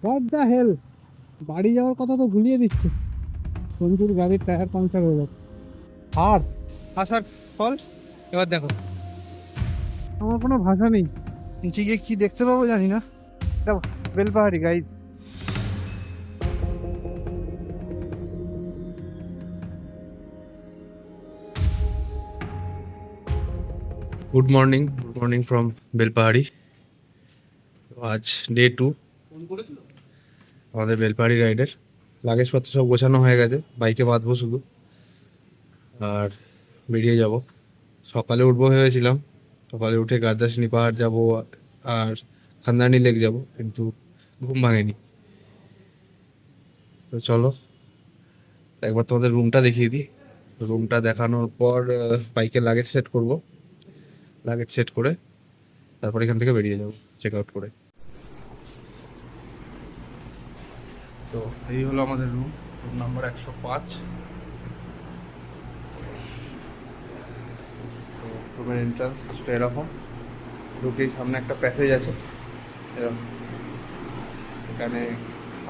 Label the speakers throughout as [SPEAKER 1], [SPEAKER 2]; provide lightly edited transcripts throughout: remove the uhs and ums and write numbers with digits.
[SPEAKER 1] What the hell, বাড়ি যাওয়ার কথা তো ভুলিয়ে দিচ্ছে। সঞ্জুর গাড়ির টায়ার পাংচার হয়ে গেছে। আর আসার ফল এবার দেখো। আমার কোনো ভাষা নেই, নিচে গিয়ে কি দেখতে পাবো জানি না। দেখো, Belpahari guys.
[SPEAKER 2] Good morning from Belpahari. তো আজ ডে 2 আমাদের বেলপাহাড়ি রাইডের। লাগেজপত্র সব গোছানো হয়ে গেছে, বাইকে বাঁধবো শুধু আর বেরিয়ে যাব। সকালে উঠবো ভেবেছিলাম, সকালে উঠে গার্দাসিনী পাহাড় যাব আর খান্দানি লেক যাব, কিন্তু ঘুম ভাঙেনি। তো চলো একবার তোমাদের রুমটা দেখিয়ে দিই। রুমটা দেখানোর পর বাইকে লাগেজ সেট করব, লাগেজ সেট করে তারপর এখান থেকে বেরিয়ে যাব চেক আউট করে। তো এই হলো আমাদের রুম, রুম নাম্বার 105। তো রুমের এন্ট্রান্স কিছুটা এরকম, ঢুকেই সামনে একটা প্যাসেজ আছে এরকম। এখানে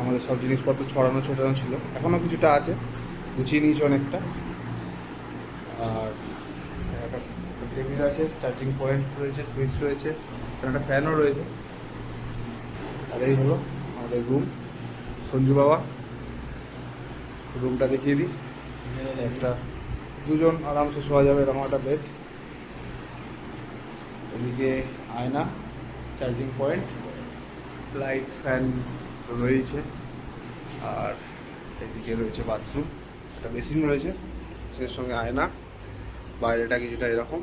[SPEAKER 2] আমাদের সব জিনিসপত্র ছড়ানো ছোটানো ছিল, এখনও কিছুটা আছে, গুছিয়ে নিয়েছি অনেকটা। আর একটা টেবিল আছে, চার্জিং পয়েন্ট রয়েছে, সুইচ রয়েছে, এখানে একটা ফ্যানও রয়েছে। আর এই হলো আমাদের রুম। সঞ্জু বাবা, রুমটা দেখিয়ে দিই। একটা দুজন আরামসে শোয়া যাবে এরকম একটা বেড, এদিকে আয়না, চার্জিং পয়েন্ট, লাইট, ফ্যান রয়েছে। আর এদিকে রয়েছে বাথরুম, একটা বেসিন রয়েছে, সেই সঙ্গে আয়না। বাইরেটা কিছুটা এরকম,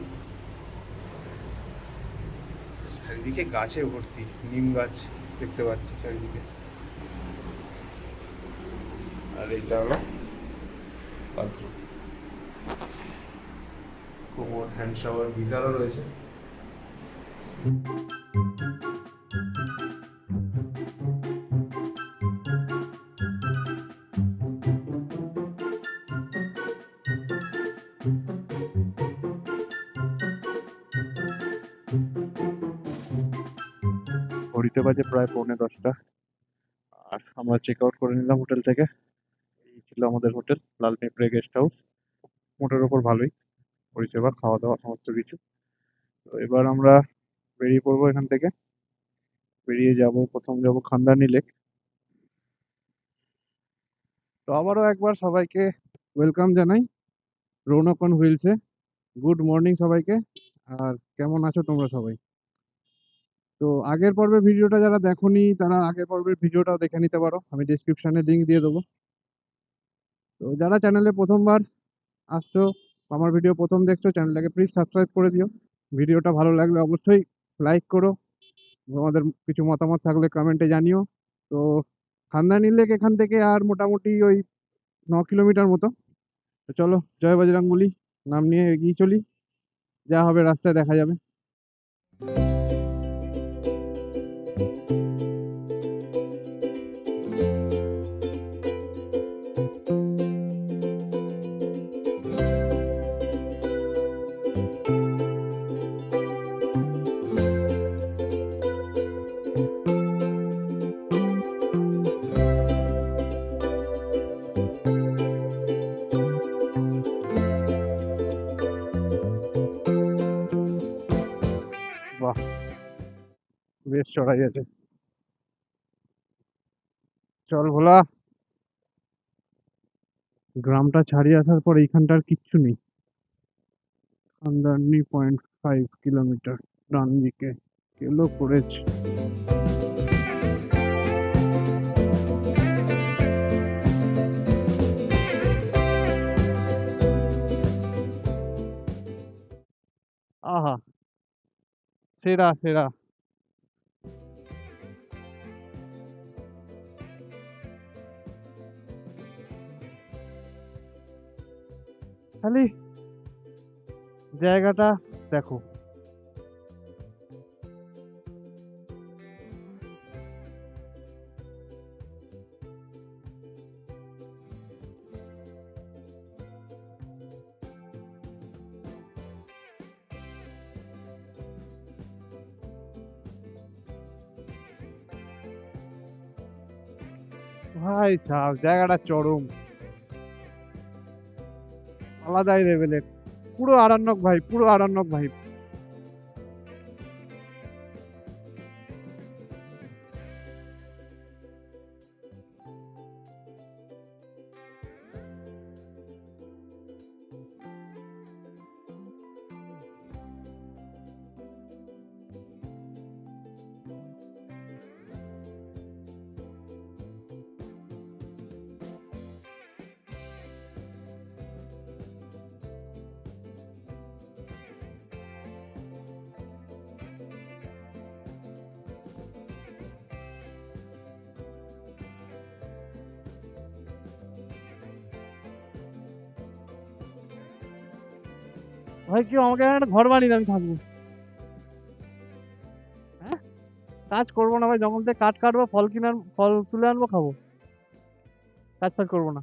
[SPEAKER 2] চারিদিকে গাছে ভর্তি, নিম গাছ দেখতে পাচ্ছি চারিদিকে। আর এইটা হলো বাথরুম, কোমোড, হ্যান্ড শাওয়ার, গিজারও রয়েছে। ঘড়িতে বাজে প্রায় 9:45, আর আমরা চেক আউট করে নিলাম হোটেল থেকে। এই ছিল আমাদের হোটেল, লাল পিঁপড়ে গেস্ট হাউস। মোটের ওপর ভালোই পরিষেবা, খাওয়া দাওয়া সমস্ত কিছু। তো এবার আমরা বেরিয়ে পড়বো এখান থেকে। বেরিয়ে যাব, প্রথম যাব খান্দানি লেক। তো আবারও একবার সবাইকে ওয়েলকাম জানাই রৌনক অন হুইলসে। গুড মর্নিং সবাইকে। আর কেমন আছো তোমরা সবাই? তো আগের পর্বের ভিডিওটা যারা দেখোনি তারা আগের পর্বের ভিডিওটাও দেখে নিতে পারো, আমি ডিসক্রিপশনে লিংক দিয়ে দেবো। তো যারা চ্যানেলে প্রথমবার আসছো, আমার ভিডিও প্রথম দেখছো, চ্যানেলটাকে প্লিজ সাবস্ক্রাইব করে দিও। ভিডিওটা ভালো লাগলে অবশ্যই লাইক করো, তোমাদের কিছু মতামত থাকলে কমেন্টে জানিও। তো খান্দানি লেক এখান থেকে আর মোটামুটি ওই 9 কিলোমিটার মতো। তো চলো, জয় বজরংবলী নাম নিয়ে এগিয়ে চলি, যা হবে রাস্তায় দেখা যাবে। বাহ, বেশ চড়াই আছে। চল ভোলা, গ্রামটা ছাড়িয়ে আসার পর এইখানটার কিচ্ছু নেই। খান্দানি 0.5 কিলোমিটার ডান দিকে কেলো করেছে। আহা, সেরা সেরা। খালি জায়গাটা দেখো। ভাই সাহেব জায়গাটা চরম, আলাদাই লেভেলের, পুরো আরণ্যক ভাই, পুরো আরণ্যক ভাই। ভাই কেউ আমাকে একটা ঘর বানিয়ে দাও, আমি থাকবো। হ্যাঁ, কাজ করবো না ভাই, জঙ্গল থেকে কাঠ কাটবো, ফল কিনে ফল তুলে আনবো, খাবো। কাজ ফাজ করবো না,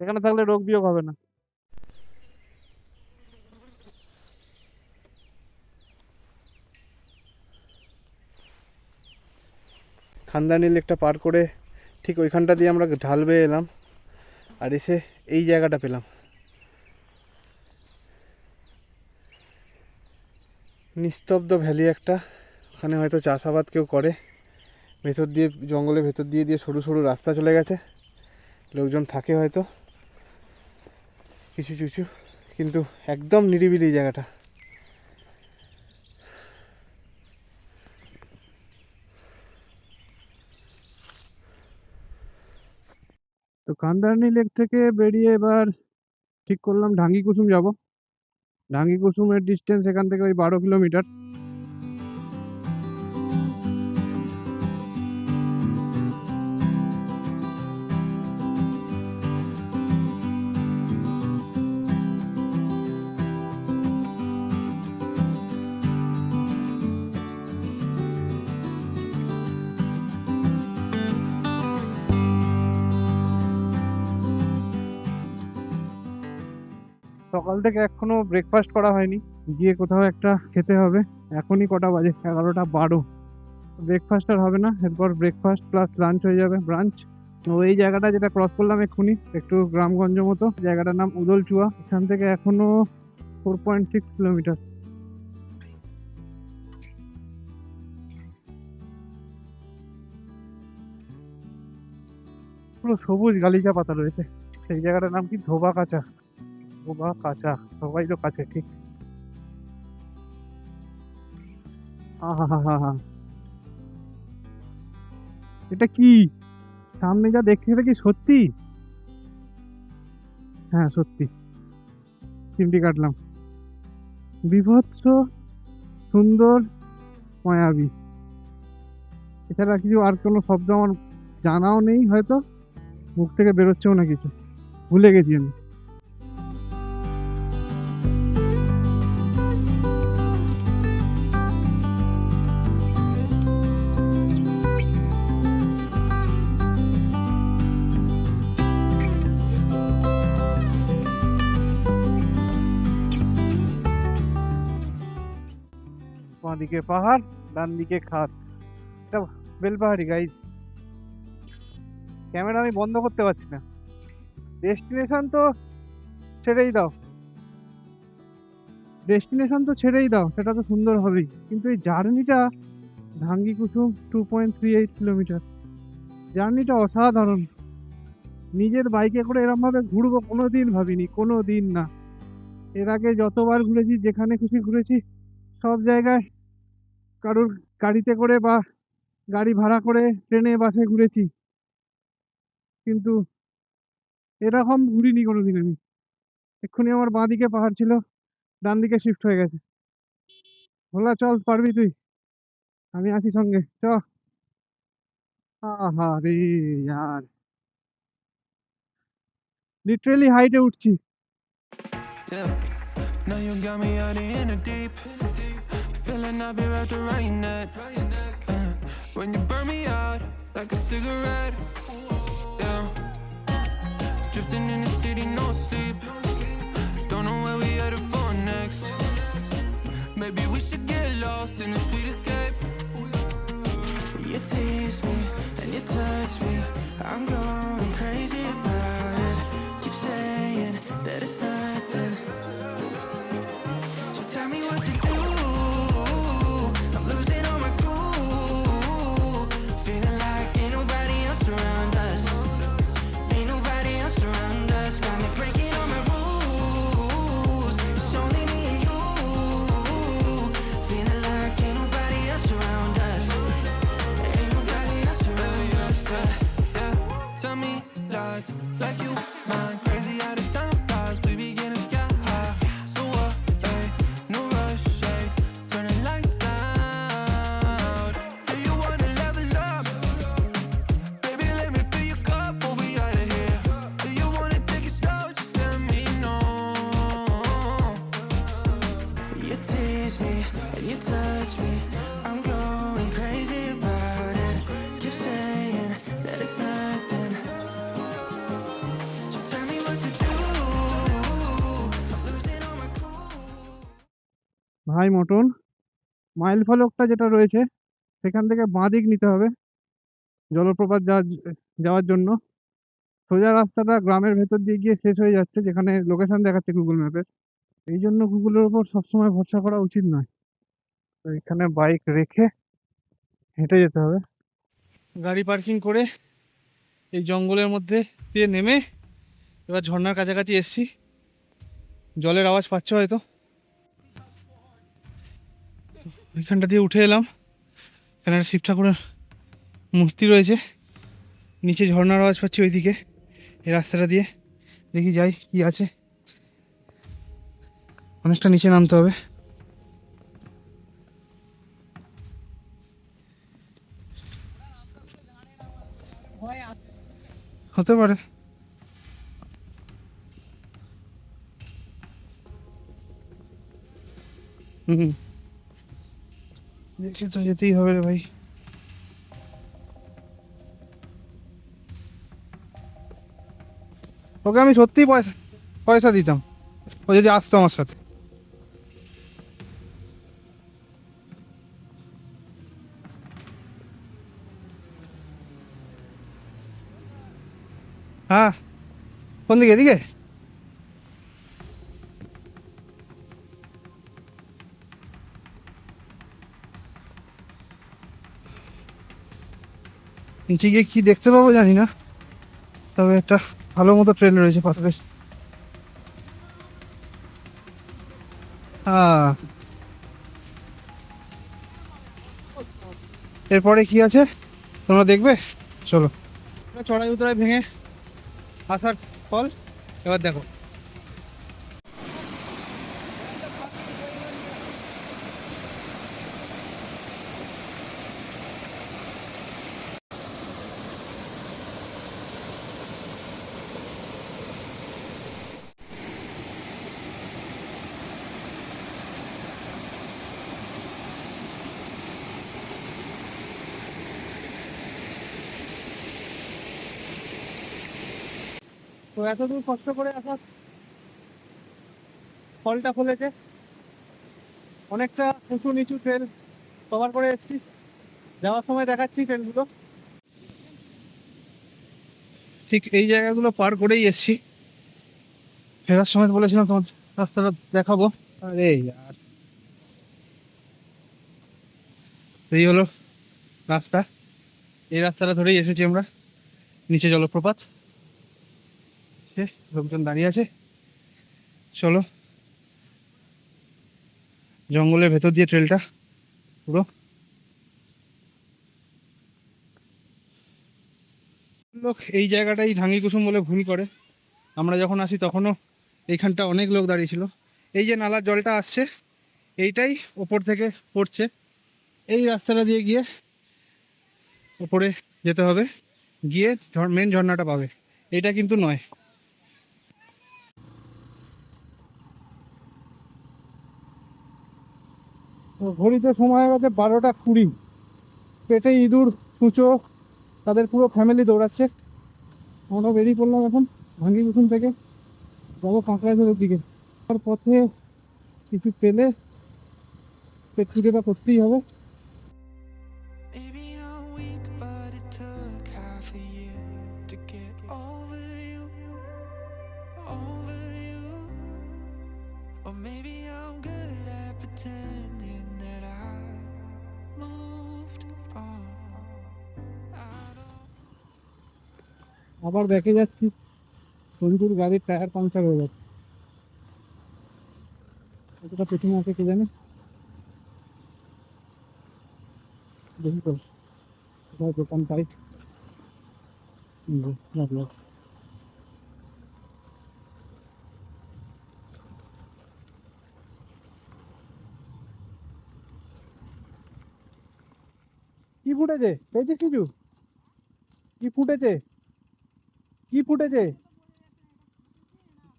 [SPEAKER 2] এখানে থাকলে রোগ বিয়োগ হবে না। খানদানি লেকটা পার করে ঠিক ওইখানটা দিয়ে আমরা ঢাল বেয়ে এলাম, আর এসে এই জায়গাটা পেলাম। নিস্তব্ধ ভ্যালি একটা, ওখানে হয়তো চাষাবাদ কেউ করে। ভেতর দিয়ে, জঙ্গলের ভেতর দিয়ে দিয়ে সরু সরু রাস্তা চলে গেছে, লোকজন থাকে হয়তো কিছু কিছু, কিন্তু একদম নিরিবিলি জায়গাটা। তো কান্দারনি লেক থেকে বেরিয়ে এবার ঠিক করলাম ঢাঙ্গি কুসুম যাব। ঢাঙ্গি কুসুমের ডিস্টেন্স এখান থেকে ওই 12 কিলোমিটার। সকাল থেকে এখনো ব্রেকফাস্ট করা হয়নি, গিয়ে কোথাও একটা খেতে হবে। এখনই কটা বাজে, 11টা 12। ব্রেকফাস্ট আর হবে না, এরপর ব্রেকফাস্ট প্লাস লাঞ্চ হয়ে যাবে, ব্রাঞ্চ। তো এই জায়গাটা যেটা ক্রস করলাম এক্ষুনি, একটু গ্রামগঞ্জ মতো, জায়গাটার নাম উদলচুয়া। এখান থেকে এখনো 4.6 কিলোমিটার। পুরো সবুজ গালিচা পাতা রয়েছে। সেই জায়গাটার নাম কি, ধোবা কাঁচা। ধোবা কাঁচা, সবাই তো কাছে, ঠিক। আহা হা হা হা, এটা কি সামনে যা দেখতে, এটা কি সত্যি? হ্যাঁ সত্যি, চিমটি কাটলাম। বিভৎস সুন্দর, মায়াবী। এছাড়া কিছু আর কোনো শব্দ আমার জানাও নেই, হয়তো মুখ থেকে বেরোচ্ছেও না কিছু, ভুলে গেছি আমি। বাঁ দিকে পাহাড়, ডান দিকে খাদ। এটা বেলপাহাড়ি গাইজ। ক্যামেরা আমি বন্ধ করতে পারছি না। ডেস্টিনেশন তো ছেড়েই দাও, ডেস্টিনেশন তো ছেড়েই দাও, সেটা তো সুন্দর হবেই, কিন্তু এই জার্নিটা, ঢাঙ্গি কুসুম 2.38 কিলোমিটার, জার্নিটা অসাধারণ। নিজের বাইকে করে এরম ভাবে ঘুরবো কোনোদিন ভাবিনি, কোনো দিন না। এর আগে যতবার ঘুরেছি, যেখানে খুশি ঘুরেছি, সব জায়গায় কারোর গাড়িতে করে বা গাড়ি ভাড়া করে, ট্রেনে বাসে ঘুরেছি, কিন্তু এরকম ঘুরিনি কোনোদিন আমি। এক্ষুনি আমার বাঁ দিকে পাহাড় ছিল, ডান দিকে শিফট হয়ে গেছে। ভোলা চল, পারবি তুই, আমি আছি সঙ্গে, চ। আহা রে ইয়ার, লিটারেলি হাইটে উঠছি।
[SPEAKER 3] Yeah, now you got me out in the deep. Feeling I'll be wrapped around your neck. When you burn me out like a cigarette. Yeah, drifting in the city, no sleep. Don't know where we headed for next. Maybe we should get lost in a sweet escape.
[SPEAKER 4] You tease me and you touch me, I'm gone.
[SPEAKER 3] crazy about it. Keep saying that it's nothing. So tell me what to do. I'm losing all my cool. Feeling like ain't nobody else around us. Ain't nobody else around us. Got me breaking all my rules. It's only me and you. Feeling like ain't nobody else around us. Ain't nobody else around us. Yeah, tell me lies like you mind. Crazy out of time flies. We be getting sky high. So what? Hey, no rush. Hey, turn the lights out. Do you wanna level up? Baby, let me fill your cup before we out of here. Do you wanna take it slow? Just let me know. You tease me and you touch me. I'm going crazy about it. Keep saying that it's nothing. So tell me what to do. I'm losing all my cool.
[SPEAKER 2] ভাই mutton, mile ফলকটা যেটা রয়েছে সেখান থেকে বাঁ দিক নিতে হবে জলপ্রপাত যাওয়ার জন্য। সোজা রাস্তাটা গ্রামের ভেতর দিয়ে গিয়ে শেষ হয়ে যাচ্ছে, যেখানে লোকেশন দেখাচ্ছে গুগল ম্যাপের। এই জন্য গুগলের ওপর সবসময় ভরসা করা উচিত নয়। তো এখানে বাইক রেখে হেঁটে যেতে হবে।
[SPEAKER 1] গাড়ি পার্কিং করে এই জঙ্গলের মধ্যে দিয়ে নেমে এবার ঝর্ণার কাছাকাছি এসছি। জলের আওয়াজ পাচ্ছ হয়তো। ওইখানটা দিয়ে উঠে এলাম। এখানে একটা শিব ঠাকুরের মূর্তি রয়েছে। নিচে ঝর্ণার আওয়াজ পাচ্ছি ওইদিকে। এই রাস্তাটা দিয়ে দেখি যাই কি আছে। অনেকটা নিচে নামতে হবে। হতে পারে। হুম, দেখে তো যেতেই হবে রে ভাই। ওকে আমি সত্যিই পয়সা পয়সা দিতাম, ও যদি আসতো আমার সাথে। হ্যাঁ, কোন দিকে? এদিকে? নিচে গিয়ে কি দেখতে পাবো জানি না, তবে একটা ভালো মতো ট্রেন রয়েছে পাথরে। হ্যাঁ, এরপরে কি আছে তোমরা দেখবে, চলো। চড়াই উতরাই ভেঙে আসার ফল এবার দেখো। তো এতদূর কষ্ট করে আসার ফলটা ফলেছে। অনেকটা উঁচু নিচু ট্রেন কভার করে এসেছি। যাওয়ার সময় দেখাচ্ছি ট্রেনগুলো। ঠিক এই জায়গাগুলো পার করেই এসেছি। ফেরার সময় বলেছিলাম তোমার রাস্তাটা দেখাবো। আরে আর এই হলো রাস্তা। এই রাস্তাটা ধরেই এসেছি আমরা। নিচে জলপ্রপাত, সে লোকজন দাঁড়িয়ে আছে। চলো, জঙ্গলের ভেতর দিয়ে ট্রেলটা পুরো। লোক এই জায়গাটাই ঢাঙ্গি কুসুম বলে ভুল করে। আমরা যখন আসি তখনও এইখানটা অনেক লোক দাঁড়িয়ে ছিল। এই যে নালার জলটা আসছে এইটাই ওপর থেকে পড়ছে। এই রাস্তাটা দিয়ে গিয়ে ওপরে যেতে হবে, গিয়ে মেন ঝর্ণাটা পাবে। এটা কিন্তু নয়। ঘড়িতে সময় হয়ে গেছে 12টা 20। পেটে ইঁদুর সূচো তাদের পুরো ফ্যামিলি দৌড়াচ্ছে। আমরা বেরিয়ে পড়লাম এখন ভাঙ্গি কুসুম থেকে, যাবো কাঁকড়াঝোড়ের দিকে। তার পথে কিছু পেলে পেট পুজোটা করতেই হবে।
[SPEAKER 3] Maybe I'm weak, but it took half a year to to get over you, over you. Or maybe I'm good at pretending that I moved on. I don't.
[SPEAKER 1] আবার ব্যাকে যাচ্ছি, সঞ্জুর গাড়ির টায়ার পাংচার হয়ে যাচ্ছে। কতটা পেছনে আছে কে জানে, দেখি তো কোথায় দোকান পাই। রাখলাম। কি ফুটেছে? পেয়েছিস কিছু? কি ফুটেছে? কি ফুটেছে?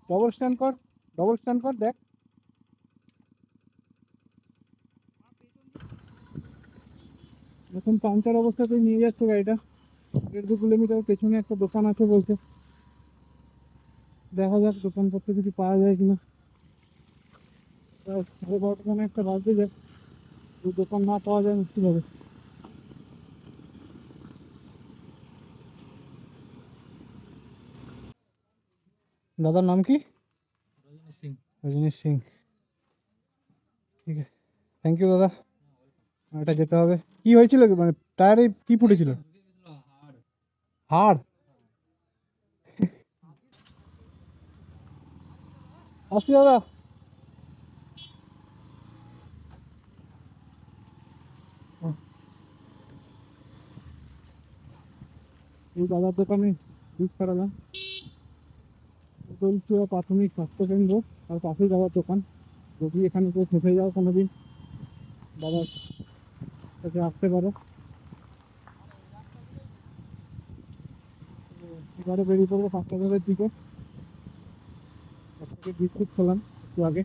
[SPEAKER 1] ডবল স্ট্যান্ড কর, ডবল স্ট্যান্ড কর, দেখ। এখন পাংচার অবস্থাতেই নিয়ে যাচ্ছে গাড়িটা। 1.5 কিলোমিটার পেছনে একটা দোকান আছে বলছে, দেখা যাক দোকানপত্র কিছু পাওয়া যায় কিনা। 12:30 মানে একটা বাজতে যায়, দোকান না পাওয়া যায় মুশকিল হবে। দাদার নাম কি? রজনীশ সিং। ঠিক আছে, থ্যাংক ইউ দাদা। এটা যেতে হবে। কি হয়েছিল, মানে টায়ারে কি ফুটেছিল? হাড়? আসি দাদা। এই দাদার দোকানে দুধ ছাড়ালাম। দোলচুয়া প্রাথমিক স্বাস্থ্যকেন্দ্র, তার পাশেই দাদার দোকান। যদি এখানে কেউ ফেসে যাও কোনোদিন, দাদার কাছে আসতে পারো। এবারে বেরিয়ে পড়বো 5টা দিকে। আপনাকে বিস্কুট খেলাম একটু আগে,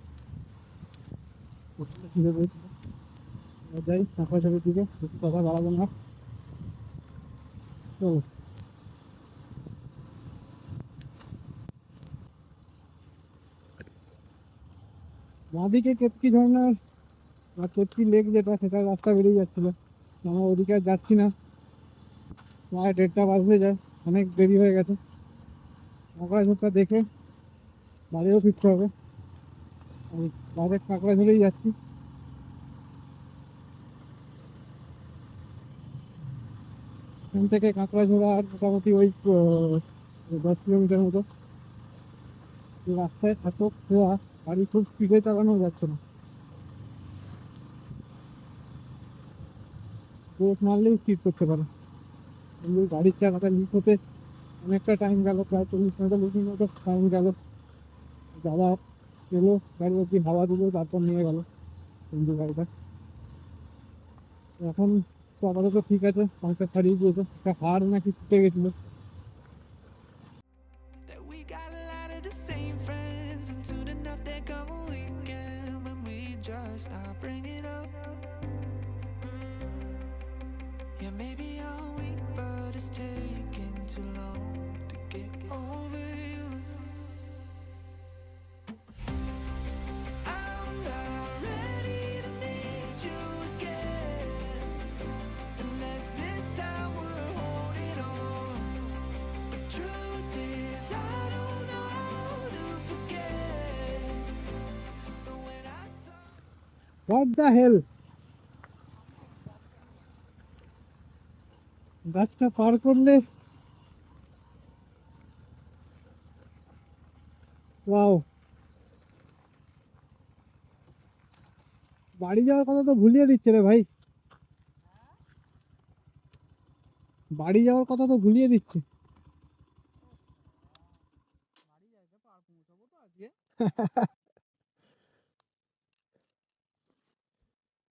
[SPEAKER 1] খিদে পেয়েছিল। যাই 5টার দিকে, বেশি কথা বাড়াবো না। চলো। বাঁদিকে কেতকি ঝর্ণার বা কেতকি লেক যেটা, সেটা রাস্তা বেরিয়ে যাচ্ছিল। আমরা ওদিকে আর যাচ্ছি না, প্রায় 1:30 বাজতে যায়, অনেক দেরি হয়ে গেছে। কাঁকড়াঝোড়টা দেখে বাড়িও ফিরতে হবে। আমি ডাইরেক্ট কাঁকড়াঝোড়েই যাচ্ছি। এখান থেকে কাঁকড়াঝোড়া আর মোটামুটি ওই 10 কিলোমিটার মতো। রাস্তায় এত খোয়া, গাড়ি খুব স্পিডে চালানো যাচ্ছে না, ব্রেক মারলেই স্পিড করতে পারে। কিন্তু গাড়ির চাকাটা লিক হতে অনেকটা টাইম গেল, প্রায় 40-45 মিনিট টাইম গেল। দাদা এলো, গাড়ি অব্দি হাওয়া দিল, তারপর নিয়ে গেল কিন্তু গাড়িটা। এখন তো আপাতত ঠিক আছে, পাংচার ছাড়িয়ে দিয়েছে। একটা হাড় নাকি ফুটে গেছিলো।
[SPEAKER 3] That we got a lot of the same friends, and soon enough there come a weekend when we just not bring it up. Yeah, maybe I'm weak, but it's taking too long to get over you. I'm not ready to meet you again, unless this time we're holding on. The truth is I don't know how to forget. So when I saw
[SPEAKER 1] What the hell? গাছটা পার করলে, wow, বাড়ি যাওয়ার কথা তো ভুলিয়ে দিচ্ছে রে ভাই। বাড়ি যাওয়ার কথা তো ভুলিয়ে দিচ্ছে।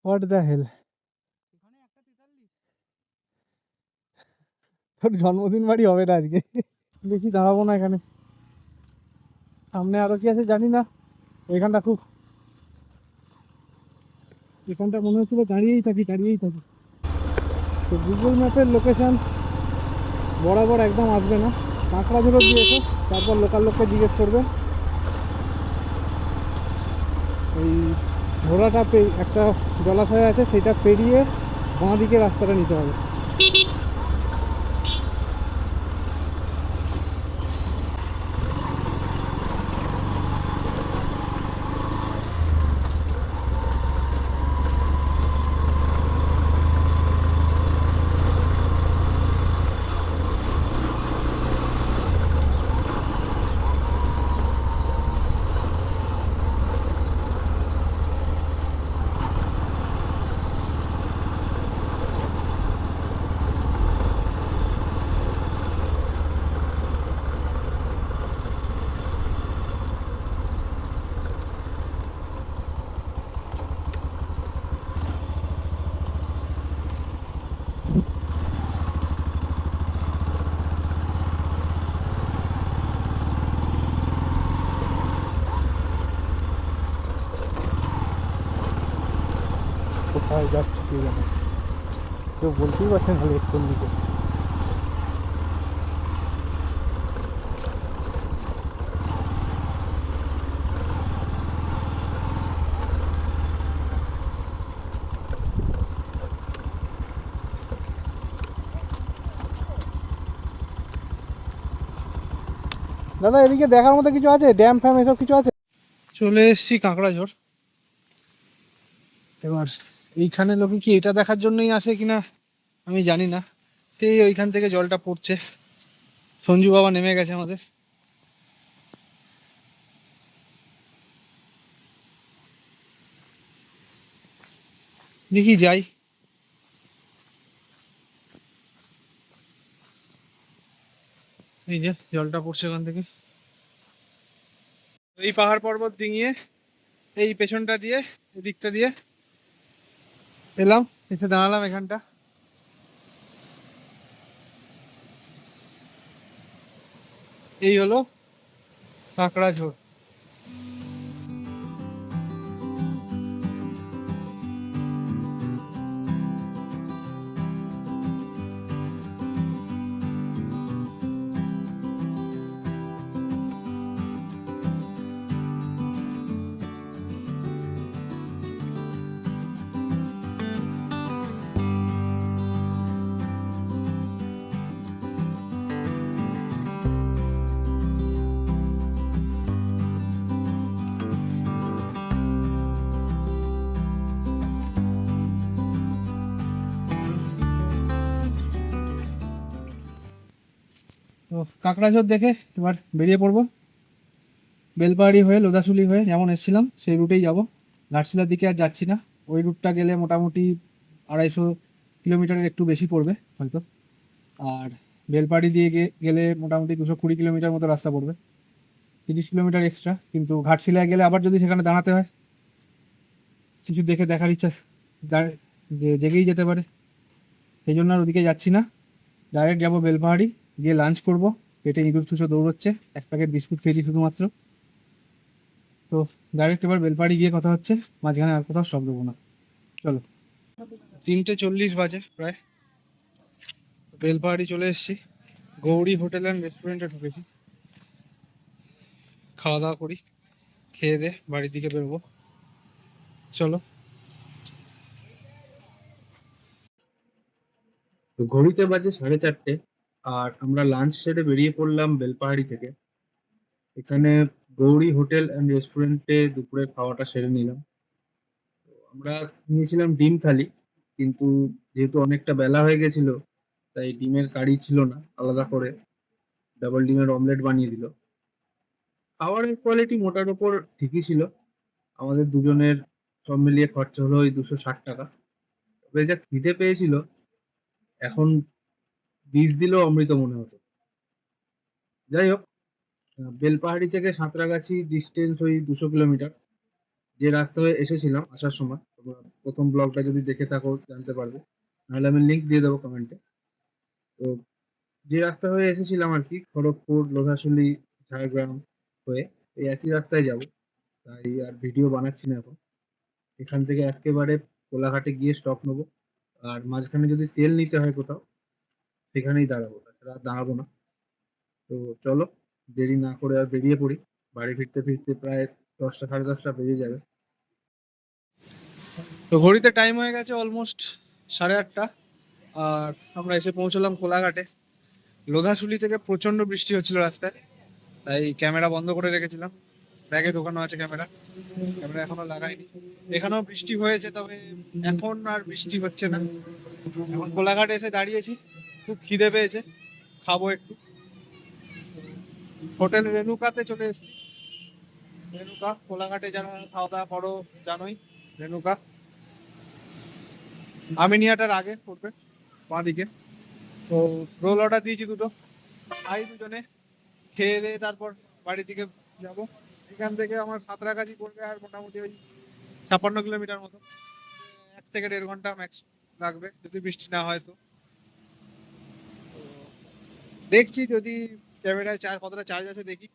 [SPEAKER 1] What the hell? তোর জন্মদিন বাড়ি হবে না আজকে। বেশি দাঁড়াবো না এখানে, সামনে আরো কি আছে জানি না। এখানটা খুব, এখানটা মনে হচ্ছিল দাঁড়িয়েই থাকি দাঁড়িয়েই থাকি। তো গুগল ম্যাপের লোকেশন বরাবর একদম আসবে না। কাঁকড়াঝোড় দিয়েছে, তারপর লোকাল লোককে জিজ্ঞেস করবে। ওই ঘোড়াটা একটা জলাশয় আছে, সেটা পেরিয়ে বাঁ দিকে রাস্তাটা নিতে হবে। কোথায় যাচ্ছে কে জানে, কেউ বলতেই পারছে না লেট কোন দিকে। দাদা এদিকে দেখার মতো কিছু আছে, ড্যাম ফ্যাম এসব কিছু আছে? চলে এসেছি কাঁকড়াঝোড়। এবার এইখানে লোকে কি এটা দেখার জন্যই আসে কিনা আমি জানি না। সেই ওইখান থেকে জলটা পড়ছে, সঞ্জু বাবা নেমে গেছে আমাদের। দেখি যাই। এই যে জলটা পড়ছে এখান থেকে, এই পাহাড় পর্বত ডিঙিয়ে এই পেছনটা দিয়ে এদিকটা দিয়ে এলাম, এসে দাঁড়ালাম এখানটা। এই হলো কাঁকড়াঝোড়। তো কাঁকড়াঝোড় দেখে এবার বেরিয়ে পড়বো। বেলপাহাড়ি হয়ে লোধাশুলি হয়ে যেমন এসেছিলাম সেই রুটেই যাব। ঘাটশিলার দিকে আর যাচ্ছি না। ওই রুটটা গেলে মোটামুটি 250 কিলোমিটারের একটু বেশি পড়বে হয়তো। আর বেলপাহাড়ি দিয়ে গেলে মোটামুটি 220 কিলোমিটার মতো রাস্তা পড়বে, 30 কিলোমিটার এক্সট্রা। কিন্তু ঘাটশিলায় গেলে আবার যদি সেখানে দাঁড়াতে হয়, কিছু দেখে দেখার ইচ্ছা জেগেই যেতে পারে। সেই জন্য আর ওদিকে যাচ্ছি না, ডাইরেক্ট যাবো বেলপাহাড়ি, গিয়ে লাঞ্চ করব। পেটে ইঁদুর চুষো দৌড়চ্ছে, এক প্যাকেট বিস্কুট খেয়েছি শুধুমাত্র। তো ডাইরেক্ট এবার বেলপাহাড়ি গিয়ে কথা হচ্ছে, মাঝখানে আর কোথাও স্টপ দেবো না। চলো। 3:40 বাজে প্রায়, বেলপাহাড়ি চলে এসেছি। গৌরী হোটেল অ্যান্ড রেস্টুরেন্টে ঢুকেছি। খাওয়া দাওয়া করি, খেয়ে দে বাড়ির দিকে বেরোবো। চলো।
[SPEAKER 2] তো ঘড়িতে বাজে 4:30, আর আমরা লাঞ্চ সেরে বেরিয়ে পড়লাম বেলপাহাড়ি থেকে। এখানে গৌরী হোটেল অ্যান্ড রেস্টুরেন্টে দুপুরের খাওয়াটা সেরে নিলাম। তো আমরা নিয়েছিলাম ডিম থালি, কিন্তু যেহেতু অনেকটা বেলা হয়ে গেছিল তাই ডিমের কারি ছিল না, আলাদা করে ডাবল ডিমের অমলেট বানিয়ে দিল। খাবারের কোয়ালিটি মোটার উপর ঠিকই ছিল। আমাদের দুজনের সব মিলিয়ে খরচা হলো ওই 260 টাকা। তবে যা খিদে পেয়েছিল, এখন বীজ দিলেও অমৃত মনে হতো। যাই হোক, বেলপাহাড়ি থেকে সাঁতরাগাছি ডিস্টেন্স ওই 200 কিলোমিটার। যে রাস্তা হয়ে এসেছিলাম আসার সময়, তোমরা প্রথম ব্লগটা যদি দেখে থাকো জানতে পারবে, নাহলে আমি লিঙ্ক দিয়ে দেবো কমেন্টে। তো যে রাস্তা হয়ে এসেছিলাম আর কি, খড়গপুর, লোধাশুলি, ঝাড়গ্রাম হয়ে এই একই রাস্তায় যাব। তাই আর ভিডিও বানাচ্ছি না এখন। এখান থেকে একেবারে কোলাঘাটে গিয়ে স্টপ নেবো। আর মাঝখানে যদি তেল নিতে হয় কোথাও, সেখানেই দাঁড়াবো, তাছাড়া আর দাঁড়াবো না। তো চলো, দেরি না করে আর বেরিয়ে পড়ি। বাড়ি ফিরতে ফিরতে প্রায় 10টা 10:30 বেজে যাবে।
[SPEAKER 1] তো ঘড়িতে টাইম হয়ে গেছে অলমোস্ট 8:30, আর আমরা এসে পৌঁছলাম কোলাঘাটে। লোধাশুলি থেকে প্রচণ্ড বৃষ্টি হচ্ছিল রাস্তায়, তাই ক্যামেরা বন্ধ করে রেখেছিলাম। ব্যাগে ঢোকানো আছে ক্যামেরা, ক্যামেরা এখনো লাগাইনি। এখানেও বৃষ্টি হয়েছে, তবে এখন আর বৃষ্টি হচ্ছে না। এখন কোলাঘাটে এসে দাঁড়িয়েছি, খুব খিদে পেয়েছে, খাবো একটু। হোটেল রেনুকাতে চলে এসেছি। রেনুকা, কোলাঘাটে যারা খাওয়া দাওয়া করো জানোই, রেনুকা আমিনিয়াটার আগে পড়বে বাঁ দিকে। তো রোল অর্ডার দিয়েছি দুটো, খাই দুজনে, খেয়ে দিয়ে তারপর বাড়ির দিকে যাব। এখান থেকে আমার সাঁতরাগাছি পড়বে আর মোটামুটি ওই 56 কিলোমিটার মতো, 1 থেকে 1.5 ঘন্টা ম্যাক্স লাগবে যদি বৃষ্টি না হয়। তো দেখছি যদি ক্যামেরায় কতটা চার্জ আছে দেখি,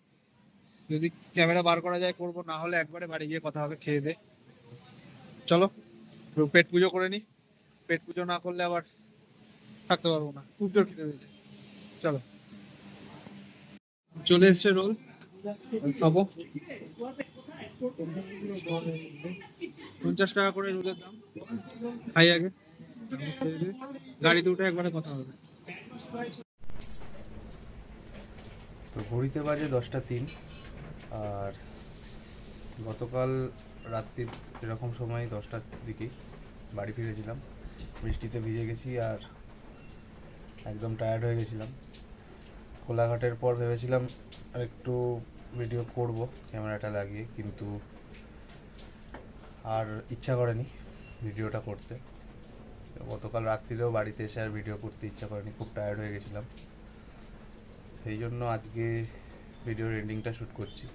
[SPEAKER 1] যদি ক্যামেরা বার করা যায় করবো, না হলে একবারে বাড়ি গিয়ে কথা হবে খেয়ে দে। চলো। তো পেট পুজো করে নি, পেট পুজো না করলে আবার থাকতে পারবো না, খুব জোর খিদে পেয়েছে। চলো, চলে এসছে রোল, খাবো। 50 টাকা করে রোলের দাম। খাই আগে, গাড়িতে উঠে একবারে কথা হবে।
[SPEAKER 4] তো ঘড়িতে বাজে 10টা 3। আর গতকাল রাত্রির এরকম সময় 10টার দিকেই বাড়ি ফিরেছিলাম। বৃষ্টিতে ভিজে গেছি আর একদম টায়ার্ড হয়ে গেছিলাম। কোলাঘাটের পর ভেবেছিলাম আর একটু ভিডিও করব ক্যামেরাটা লাগিয়ে, কিন্তু আর ইচ্ছা করেনি ভিডিওটা করতে। গতকাল রাত্রিরেও বাড়িতে এসে আর ভিডিও করতে ইচ্ছা করেনি, খুব টায়ার্ড হয়ে গেছিলাম। সেই জন্য আজকে ভিডিওর এন্ডিংটা শ্যুট করছি।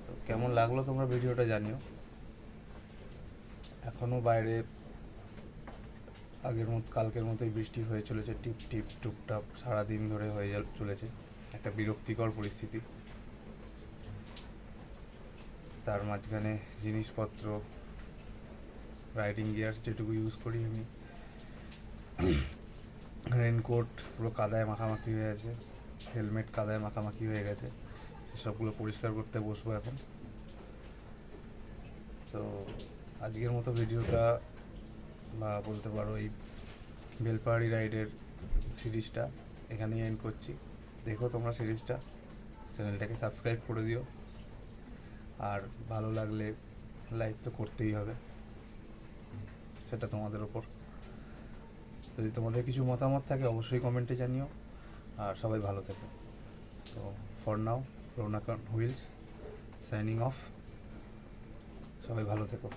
[SPEAKER 4] তো কেমন লাগলো তোমরা ভিডিওটা জানিও। এখনও বাইরে আগের মতো কালকের মতোই বৃষ্টি হয়ে চলেছে, টিপ টিপ টুপটাপ সারাদিন ধরে হয়ে চলেছে। একটা বিরক্তিকর পরিস্থিতি। তার মাঝখানে জিনিসপত্র, রাইডিং গিয়ার্স যেটুকু ইউজ করি আমি, রেনকোট পুরো কাদায় মাখামাখি হয়ে আছে, হেলমেট কাদায় মাখামাখি হয়ে গেছে, সেসবগুলো পরিষ্কার করতে বসবো এখন। তো আজকের মতো ভিডিওটা, বা বলতে পারো এই বেলপাহাড়ি রাইডের সিরিজটা এখানেই এন্ড করছি। দেখো তোমরা সিরিজটা, চ্যানেলটাকে সাবস্ক্রাইব করে দিও। আর ভালো লাগলে লাইক তো করতেই হবে, সেটা তোমাদের ওপর। যদি তোমাদের কিছু মতামত থাকে অবশ্যই কমেন্টে জানিও। আর সবাই ভালো থেকো। তো for now, Rounak on wheels signing off. সবাই ভালো থেকো।